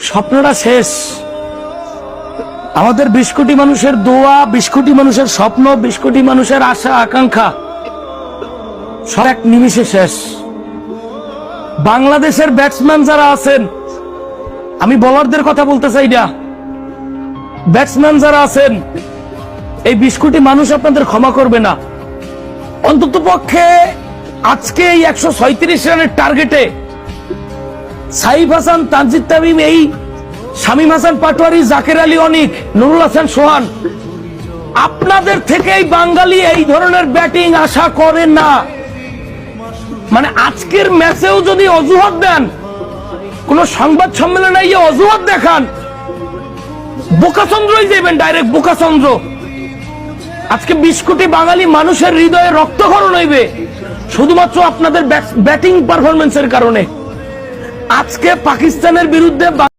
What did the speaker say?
স্বপ্নটা শেষ। আমাদের 20 কোটি মানুষের দোয়া, 20 কোটি মানুষের স্বপ্ন, 20 কোটি মানুষের আশা আকাঙ্ক্ষা সব এক নিমিষে শেষ। বাংলাদেশের ব্যাটসম্যান যারা আছেন, আমি বোলারদের কথা বলতে চাই না, ব্যাটসম্যান যারা আছেন, এই 20 কোটি মানুষ আপনাদের ক্ষমা করবে না। অন্তত পক্ষে আজকে এই 136 রানের টার্গেটে সাইফ হাসান, তানজিদ তামিম, এই শামীম হাসান পাটোয়ারি, জাকের আলী অনিক, নুরুল হাসান সোহান, আপনাদের থেকেই বাঙালি এই ধরনের ব্যাটিং আশা করে না। মানে আজকের ম্যাচেও যদি অজুহাত দেন, কোন সংবাদ সম্মেলনে গিয়ে অজুহাত দেখান, বোকাচন্দ্রই যাবেন, ডাইরেক্ট বোকাচন্দ্র। আজকে 20 কোটি বাঙালি মানুষের হৃদয়ে রক্তক্ষরণ হইবে শুধুমাত্র আপনাদের ব্যাটিং পারফরমেন্সের কারণে। আজকে পাকিস্তানের বিরুদ্ধে